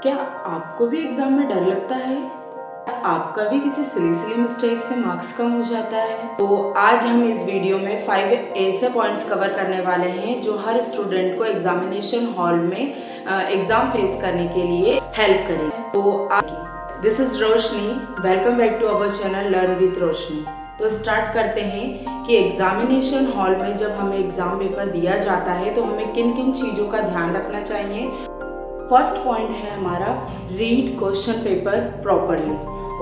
क्या आपको भी एग्जाम में डर लगता है? आपका भी किसी सिली मिस्टेक से मार्क्स कम हो जाता है? तो आज हम इस वीडियो में 5 ऐसे पॉइंट्स कवर करने वाले हैं जो हर स्टूडेंट को एग्जामिनेशन हॉल में एग्जाम फेस करने के लिए हेल्प करेंगे। तो this is Roshni, welcome back to our channel learn with Roshni. तो स्टार्ट करते हैं कि एग्जामिनेशन हॉल में जब हमें एग्जाम पेपर दिया जाता है तो हमें किन किन चीज़ों का ध्यान रखना चाहिए। फर्स्ट पॉइंट है हमारा read question paper properly.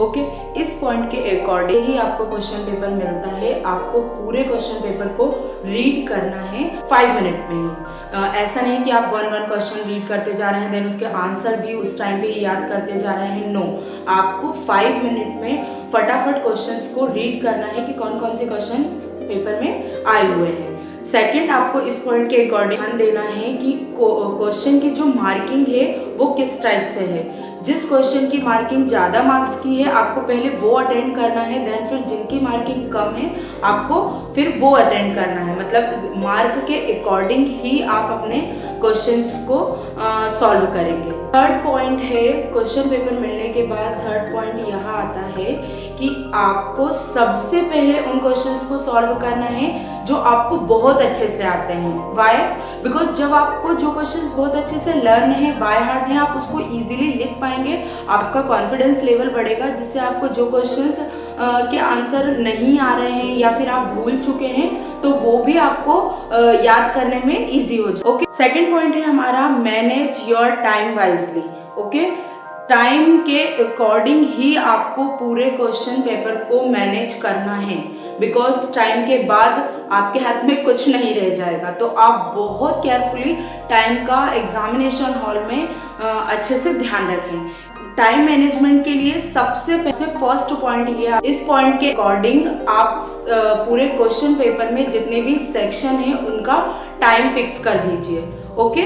Okay, इस पॉइंट के अकॉर्डिंग ही आपको क्वेश्चन पेपर मिलता है। आपको पूरे क्वेश्चन पेपर को रीड करना है 5 मिनट में ही। ऐसा नहीं कि आप वन क्वेश्चन रीड करते जा रहे हैं देन उसके आंसर भी उस टाइम पे ही याद करते जा रहे हैं। नो, आपको 5 मिनट में फटाफट क्वेश्चंस को रीड करना है कि कौन कौन से क्वेश्चंस पेपर में आए हुए हैं। सेकंड, आपको इस पॉइंट के अकॉर्डिंग ध्यान देना है कि क्वेश्चन की जो मार्किंग है वो किस टाइप से है। जिस क्वेश्चन की मार्किंग ज़्यादा मार्क्स की है आपको पहले वो अटेंड करना है, देन फिर जिनकी मार्किंग कम है आपको फिर वो अटेंड करना है। मतलब मार्क के अकॉर्डिंग ही आप अपने क्वेश्चंस को सॉल्व करेंगे। थर्ड पॉइंट है, क्वेश्चन पेपर मिलने के बाद थर्ड पॉइंट यहाँ आता है कि आपको सबसे पहले उन क्वेश्चंस को सॉल्व करना है जो आपको बहुत अच्छे से आते हैं। वाई? बिकॉज जब आपको जो क्वेश्चंस बहुत अच्छे से लर्न है, बाय हार्ट है, आप उसको इजीली लिख पाएंगे, आपका कॉन्फिडेंस लेवल बढ़ेगा, जिससे आपको जो क्वेश्चंस के आंसर नहीं आ रहे हैं या फिर आप भूल चुके हैं तो वो भी आपको याद करने में इजी हो जाए। ओके, सेकंड पॉइंट है हमारा manage your time wisely. Okay, time के अकॉर्डिंग ही आपको पूरे क्वेश्चन पेपर को मैनेज करना है, बिकॉज टाइम के बाद आपके हाथ में कुछ नहीं रह जाएगा। तो आप बहुत केयरफुली टाइम का एग्जामिनेशन हॉल में अच्छे से ध्यान रखें। टाइम मैनेजमेंट के लिए सबसे फर्स्ट पॉइंट ये, इस पॉइंट के अकॉर्डिंग आप पूरे क्वेश्चन पेपर में जितने भी सेक्शन है उनका टाइम फिक्स कर दीजिए। ओके,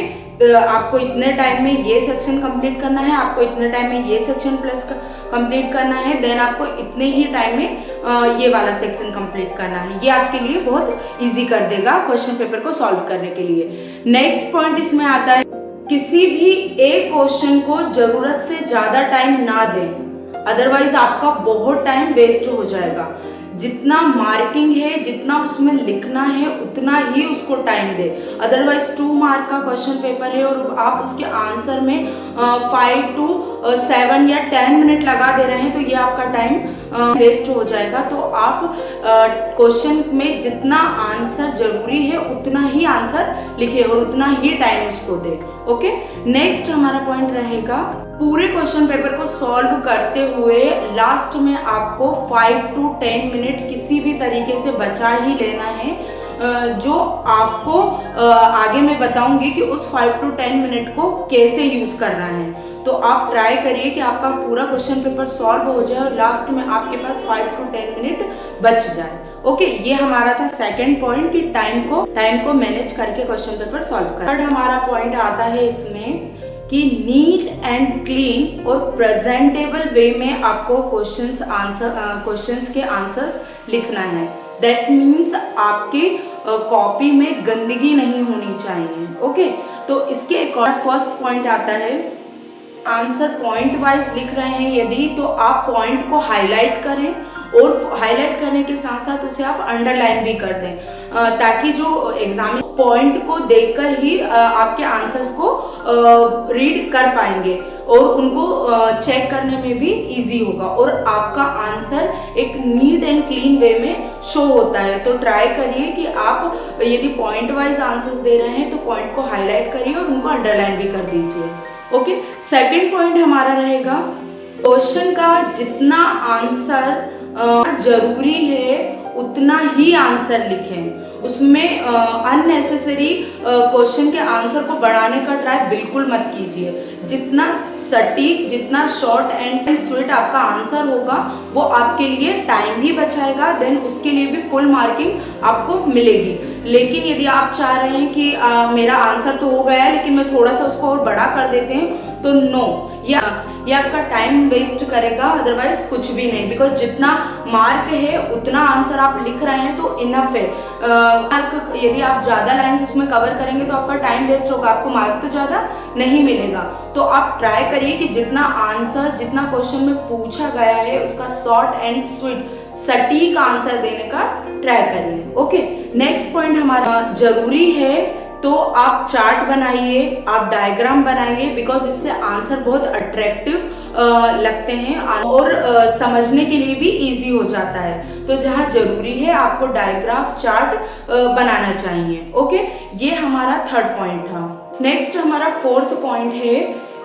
आपको इतने टाइम में ये सेक्शन कंप्लीट करना है, आपको इतने टाइम में ये सेक्शन प्लस कंप्लीट करना है, देन आपको इतने ही टाइम में ये वाला सेक्शन कंप्लीट करना है। ये आपके लिए बहुत इजी कर देगा क्वेश्चन पेपर को सॉल्व करने के लिए। नेक्स्ट पॉइंट इसमें आता है, किसी भी एक क्वेश्चन को जरूरत से ज्यादा टाइम ना दें, अदरवाइज आपका बहुत टाइम वेस्ट हो जाएगा। जितना मार्किंग है, जितना उसमें लिखना है उतना ही उसको टाइम दे। अदरवाइज 2 मार्क का क्वेश्चन पेपर है और आप उसके आंसर में 5 to 7 या 10 मिनट लगा दे रहे हैं तो ये आपका टाइम वेस्ट हो जाएगा। तो आप क्वेश्चन में जितना आंसर जरूरी है उतना ही आंसर लिखे और उतना ही टाइम उसको दे। ओके, नेक्स्ट हमारा पॉइंट रहेगा, पूरे क्वेश्चन पेपर को सॉल्व करते हुए लास्ट में आपको 5 to 10 मिनट किसी भी तरीके से बचा ही लेना है। जो आपको आगे मैं बताऊंगी कि उस 5 to 10 मिनट को कैसे यूज करना है। तो आप ट्राई करिए कि आपका पूरा क्वेश्चन पेपर सॉल्व हो जाए और लास्ट में आपके पास 5 to 10 मिनट बच जाए। ओके, ये हमारा था सेकंड पॉइंट कि टाइम को मैनेज करके क्वेश्चन पेपर सॉल्व करना। थर्ड हमारा पॉइंट आता है इसमें कि नीट एंड क्लीन और प्रेजेंटेबल वे में आपको क्वेश्चंस के आंसर्स लिखना है। दैट मीन्स आपके कॉपी में गंदगी नहीं होनी चाहिए। ओके, तो इसके अकॉर्डिंग फर्स्ट पॉइंट आता है, आंसर पॉइंट वाइज लिख रहे हैं यदि तो आप पॉइंट को हाईलाइट करें और हाईलाइट करने के साथ साथ उसे आप अंडरलाइन भी कर दें, ताकि जो एग्जाम पॉइंट को देखकर ही आपके आंसर्स को रीड कर पाएंगे और उनको चेक करने में भी इजी होगा और आपका आंसर एक नीट एंड क्लीन वे में शो होता है। तो ट्राई करिए कि आप यदि पॉइंट वाइज आंसर्स दे रहे हैं तो पॉइंट को हाईलाइट करिए और उनको अंडरलाइन भी कर दीजिए। ओके, सेकंड पॉइंट हमारा रहेगा, क्वेश्चन का जितना आंसर जरूरी है उतना ही आंसर लिखें। उसमें अननेसेसरी क्वेश्चन के आंसर को बढ़ाने का ट्राई बिल्कुल मत कीजिए। जितना सटीक, जितना शॉर्ट एंड स्वीट आपका आंसर होगा वो आपके लिए टाइम भी बचाएगा, देन उसके लिए भी फुल मार्किंग आपको मिलेगी। लेकिन यदि आप चाह रहे हैं कि मेरा आंसर तो हो गया है लेकिन मैं थोड़ा सा उसको और बड़ा कर देते हैं तो नो, या ये आपका टाइम वेस्ट करेगा, अदरवाइज कुछ भी नहीं। बिकॉज जितना मार्क है उतना आंसर आप लिख रहे हैं तो इनफ है। मार्क यदि आप ज्यादा लाइन्स उसमें कवर करेंगे तो आपका टाइम वेस्ट होगा, आपको मार्क तो ज्यादा नहीं मिलेगा। तो आप ट्राई करिए कि जितना आंसर, जितना क्वेश्चन में पूछा गया है उसका शॉर्ट एंड स्वीट सटीक आंसर देने का ट्राई करिए। ओके, नेक्स्ट पॉइंट हमारा जरूरी है तो आप चार्ट बनाइए, आप डायग्राम बनाइए, बिकॉज इससे आंसर बहुत अट्रैक्टिव लगते हैं और समझने के लिए भी इजी हो जाता है। तो जहाँ जरूरी है आपको डायग्राफ चार्ट बनाना चाहिए। ओके, ये हमारा थर्ड पॉइंट था। नेक्स्ट हमारा फोर्थ पॉइंट है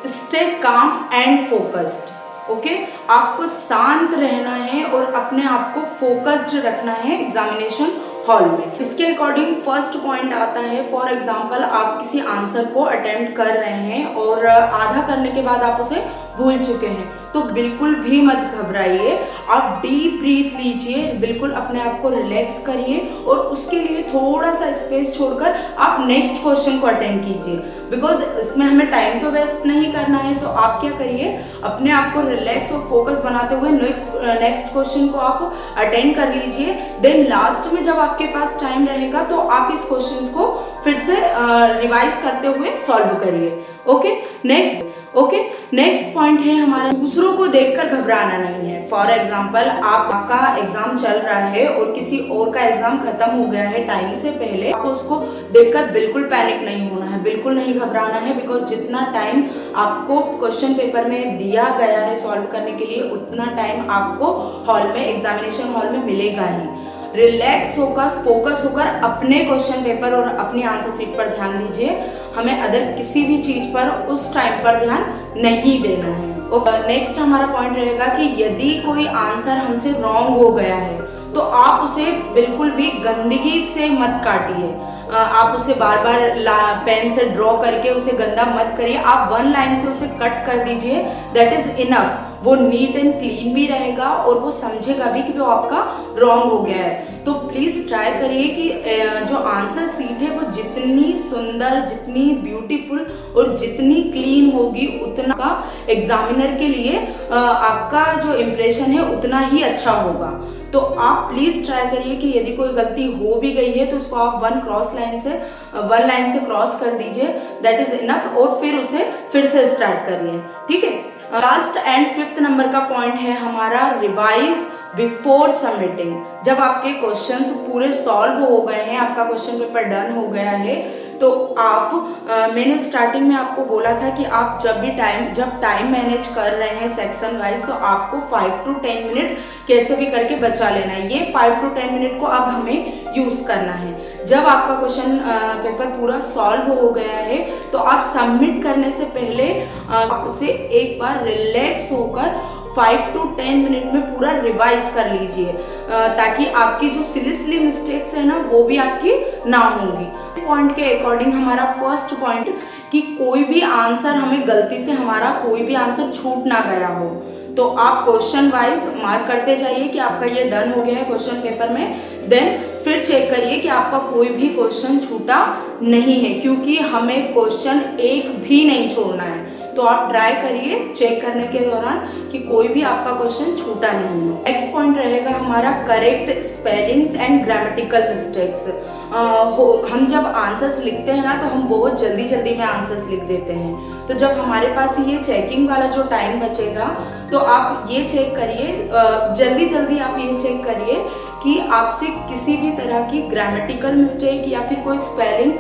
stay calm and focused. Okay, आपको शांत रहना है और अपने आप को फोकस्ड रखना है एग्जामिनेशन हॉल में। इसके अकॉर्डिंग फर्स्ट पॉइंट आता है, फॉर एग्जांपल आप किसी आंसर को अटेम्प्ट कर रहे हैं और आधा करने के बाद आप उसे भूल चुके हैं, तो बिल्कुल भी मत घबराइए, आप डीप ब्रीथ लीजिए, बिल्कुल अपने आप को रिलैक्स करिए और उसके लिए थोड़ा सा स्पेस छोड़कर आप नेक्स्ट क्वेश्चन को अटेंड कीजिए। बिकॉज इसमें हमें टाइम तो वेस्ट नहीं करना है, तो आप क्या करिए, अपने आप को रिलैक्स और फोकस बनाते हुए नेक्स्ट क्वेश्चन को आप अटेंड कर लीजिए। देन लास्ट में जब आपके पास टाइम रहेगा तो आप इस क्वेश्चन को फिर से रिवाइज करते हुए सॉल्व करिए। ओके, नेक्स्ट पॉइंट है हमारा दूसरों को देखकर घबराना नहीं है। फॉर एग्जाम्पल आपका एग्जाम चल रहा है और किसी और का एग्जाम खत्म हो गया है टाइम से पहले, आपको उसको देखकर बिल्कुल पैनिक नहीं होना है, बिल्कुल नहीं घबराना है। बिकॉज जितना टाइम आपको क्वेश्चन पेपर में दिया गया है सॉल्व करने के लिए, उतना टाइम आपको हॉल में, एग्जामिनेशन हॉल में मिलेगा ही। रिलैक्स होकर, फोकस होकर अपने क्वेश्चन पेपर और अपनी आंसर शीट पर ध्यान दीजिए। हमें अदर किसी भी चीज पर उस टाइम पर ध्यान नहीं देना है। नेक्स्ट हमारा पॉइंट रहेगा कि यदि कोई आंसर हमसे रॉन्ग हो गया है तो आप उसे बिल्कुल भी गंदगी से मत काटिए, आप उसे बार बार पेन से ड्रॉ करके उसे गंदा मत करिए, आप वन लाइन से उसे कट कर दीजिए, दैट इज इनफ। वो नीट एंड क्लीन भी रहेगा और वो समझेगा भी कि वो आपका रॉन्ग हो गया है। तो प्लीज ट्राई करिए कि जो आंसर शीट है वो जितनी सुंदर, जितनी ब्यूटीफुल और जितनी क्लीन होगी, उतना का एग्जामिनर के लिए आपका जो इम्प्रेशन है उतना ही अच्छा होगा। तो आप प्लीज ट्राई करिए कि यदि कोई गलती हो भी गई है तो उसको आप वन लाइन से क्रॉस कर दीजिए, दैट इज इनफ, और फिर उसे फिर से स्टार्ट करिए। ठीक है, लास्ट एंड फिफ्थ नंबर का पॉइंट है हमारा रिवाइज बिफोर सबमिटिंग। जब आपके क्वेश्चंस पूरे सॉल्व हो गए हैं, आपका क्वेश्चन पेपर डन हो गया है, तो आप मैंने स्टार्टिंग में आपको बोला था कि आप जब टाइम मैनेज कर रहे हैं सेक्शन वाइज, तो आपको 5 to 10 मिनट कैसे भी करके बचा लेना है। ये 5 to 10 मिनट को अब हमें यूज करना है। जब आपका क्वेश्चन पेपर पूरा सॉल्व हो गया है तो आप सबमिट करने से पहले आप उसे एक बार रिलैक्स होकर 5 to 10 मिनट में पूरा रिवाइज कर लीजिए, ताकि आपकी जो सिली मिस्टेक्स है ना वो भी आपकी ना होंगी। इस पॉइंट के अकॉर्डिंग हमारा फर्स्ट पॉइंट कि कोई भी आंसर हमें गलती से हमारा कोई भी आंसर छूट ना गया हो, तो आप क्वेश्चन वाइज मार्क करते जाइए कि आपका ये डन हो गया है क्वेश्चन पेपर में। देन फिर चेक करिए कि आपका कोई भी क्वेश्चन छूटा नहीं है, क्योंकि हमें क्वेश्चन एक भी नहीं छोड़ना है। तो आप ट्राई करिए चेक करने के दौरान कि कोई भी आपका क्वेश्चन छूटा नहीं हो। नेक्स्ट पॉइंट रहेगा हमारा correct spellings and grammatical mistakes. हम जब आंसर्स लिखते हैं ना तो हम बहुत जल्दी में आंसर्स लिख देते हैं। तो जब हमारे पास ये चेकिंग वाला जो टाइम बचेगा तो आप ये चेक करिए, जल्दी आप ये चेक करिए कि आपसे किसी भी तरह की ग्रामेटिकल मिस्टेक या फिर कोई स्पेलिंग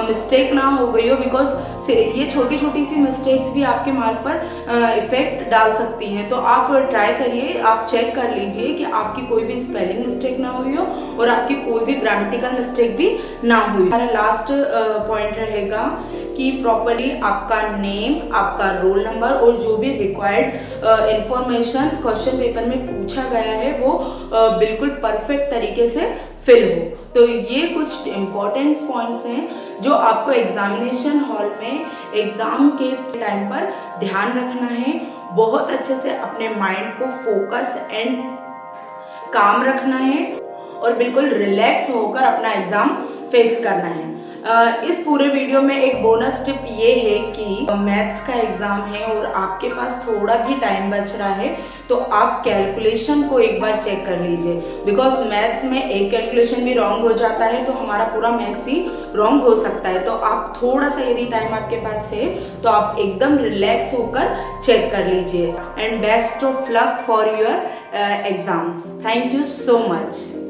मिस्टेक ना हो गई हो। बिकॉज ये छोटी सी मिस्टेक्स भी आपके मार्क पर इफेक्ट डाल सकती हैं। तो आप ट्राई करिए, आप चेक कर लीजिए कि आपकी कोई भी स्पेलिंग मिस्टेक ना हुई हो और आपकी कोई भी ग्रामेटिकल मिस्टेक भी ना हुई। हमारा लास्ट पॉइंट रहेगा कि प्रॉपर्ली आपका नेम, आपका रोल नंबर और जो भी रिक्वायर्ड इंफॉर्मेशन क्वेश्चन पेपर में पूछा गया है वो बिल्कुल परफेक्ट तरीके से फिल हो। तो ये कुछ इम्पोर्टेंट पॉइंट्स हैं जो आपको एग्जामिनेशन हॉल में एग्जाम के टाइम पर ध्यान रखना है। बहुत अच्छे से अपने माइंड को फोकस एंड काम रखना है और बिल्कुल रिलैक्स होकर अपना एग्जाम फेस करना है। इस पूरे वीडियो में एक बोनस टिप ये है कि मैथ्स का एग्जाम है और आपके पास थोड़ा भी टाइम बच रहा है तो आप कैलकुलेशन को एक बार चेक कर लीजिए, बिकॉज मैथ्स में एक कैलकुलेशन भी रॉन्ग हो जाता है तो हमारा पूरा मैथ्स ही रॉन्ग हो सकता है। तो आप थोड़ा सा यदि टाइम आपके पास है तो आप एकदम रिलैक्स होकर चेक कर लीजिए। And best of luck for your exams. Thank you so much.